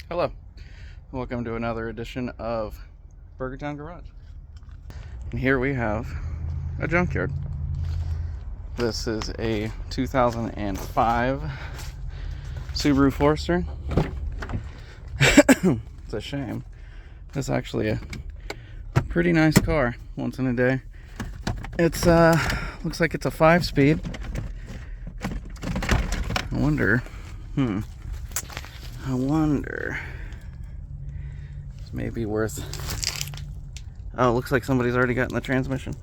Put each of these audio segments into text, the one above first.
Hello, welcome to another edition of Burger Town Garage. And here we have a junkyard. This is a 2005 Subaru Forester. It's a shame. It's actually a pretty nice car once in a day. It's looks like it's a 5-speed. I wonder it's maybe worth. Oh, it looks like somebody's already gotten the transmission.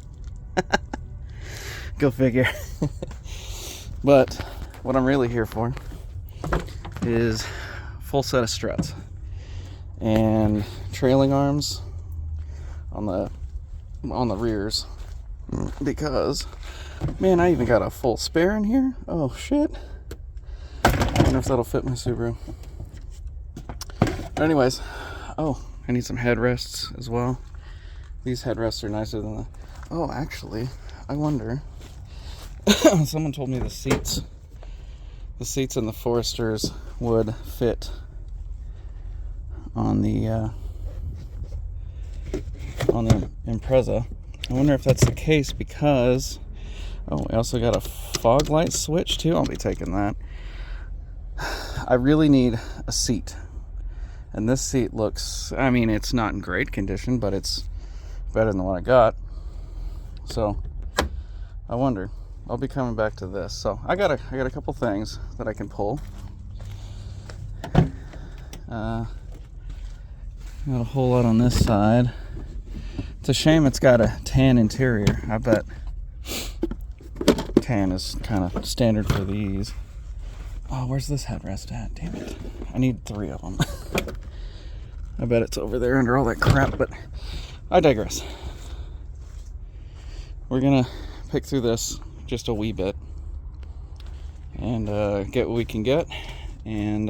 Go figure. But what I'm really here for is full set of struts and trailing arms on the rears, because man, I even got a full spare in here. Oh shit. I wonder if that'll fit my Subaru. But anyways, oh, I need some headrests as well. These headrests are nicer than the... Oh, actually, I wonder... Someone told me the seats in the Foresters would fit on the Impreza. I wonder if that's the case because... Oh, we also got a fog light switch too. I'll be taking that. I really need a seat. And this seat looks, I mean, it's not in great condition, but it's better than what I got. So, I wonder. I'll be coming back to this. So, I got a couple things that I can pull. Got a whole lot on this side. It's a shame it's got a tan interior. I bet tan is kind of standard for these. Oh, where's this headrest at? Damn it. I need 3 of them. I bet it's over there under all that crap, but I digress. We're gonna pick through this just a wee bit and get what we can get, and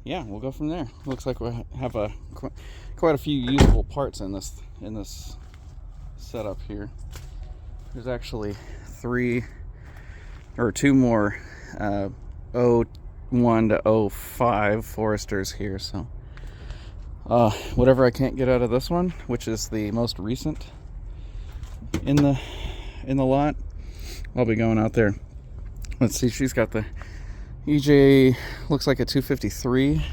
yeah, we'll go from there. Looks like we have quite a few usable parts in this setup here. There's actually 2 more 01 to 05 Foresters here, so whatever I can't get out of this one, which is the most recent in the lot, I'll be going out there. Let's see, she's got the EJ, looks like a 253.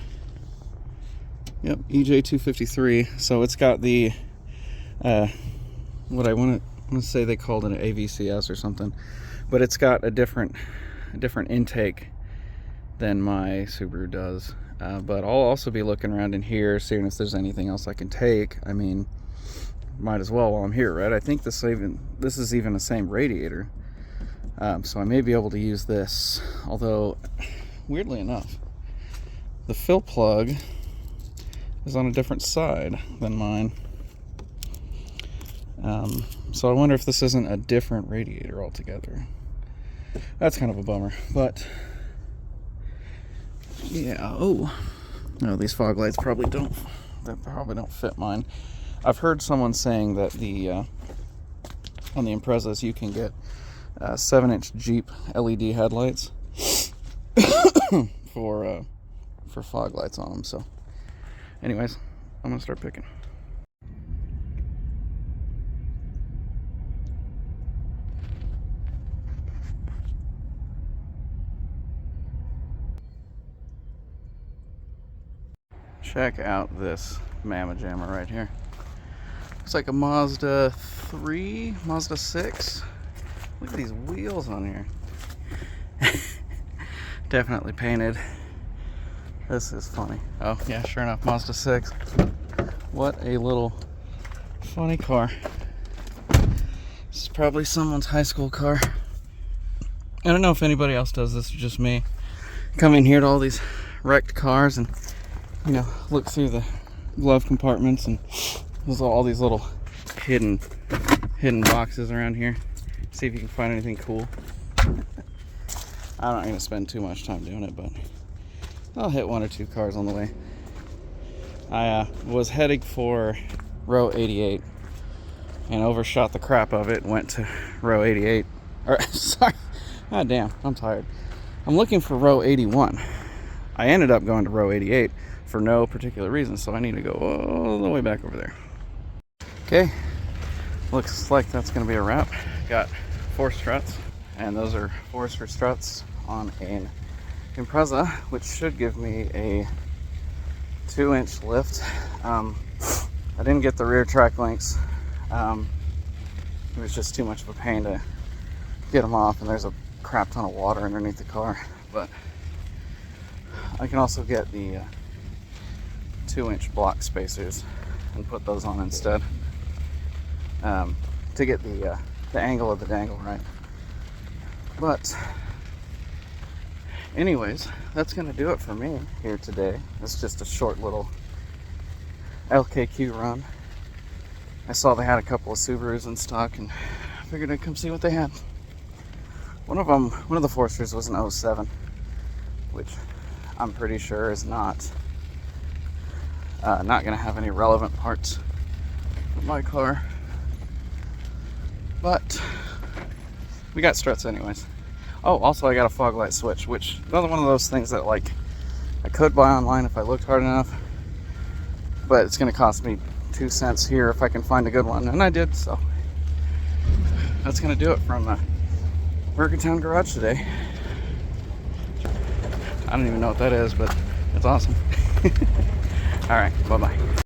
Yep, EJ 253. So it's got the what I want to say they called it an AVCS or something, but it's got a different intake than my Subaru does. But I'll also be looking around in here, seeing if there's anything else I can take. I mean, might as well while I'm here, right? I think this is even the same radiator, so I may be able to use this. Although, weirdly enough, the fill plug is on a different side than mine. So I wonder if this isn't a different radiator altogether. That's kind of a bummer, but yeah. Oh no, these fog lights probably don't fit mine. I've heard someone saying that the on the Imprezas you can get 7-inch Jeep LED headlights for fog lights on them. So anyways, I'm gonna start picking. Check out this Mama Jammer right here. Looks like a Mazda 3, Mazda 6. Look at these wheels on here. Definitely painted. This is funny. Oh yeah, sure enough, Mazda 6. What a little funny car. This is probably someone's high school car. I don't know if anybody else does this, or just me. Come in here to all these wrecked cars and, you know, look through the glove compartments, and there's all these little hidden boxes around here. See if you can find anything cool. I'm not going to spend too much time doing it, but I'll hit 1 or 2 cars on the way. I was heading for row 88 and overshot the crap of it. Went to row 88. Or sorry, god damn, I'm tired. I'm looking for row 81. I ended up going to row 88 for no particular reason, so I need to go all the way back over there. Okay, looks like that's going to be a wrap. Got 4 struts, and those are Forester struts on an Impreza, which should give me a 2-inch lift. I didn't get the rear track links. It was just too much of a pain to get them off, and there's a crap ton of water underneath the car. But I can also get the 2-inch block spacers and put those on instead, to get the angle of the dangle right. But anyways, that's gonna do it for me here today. It's just a short little LKQ run. I saw they had a couple of Subarus in stock and figured I'd come see what they had. One of the Foresters was an 07, which I'm pretty sure is not gonna have any relevant parts for my car. But we got struts anyways. Oh, also I got a fog light switch, which another one of those things that like I could buy online if I looked hard enough, but it's gonna cost me 2 cents here if I can find a good one, and I did. So that's gonna do it from Burgertown Garage today. I don't even know what that is, but it's awesome. All right, bye-bye.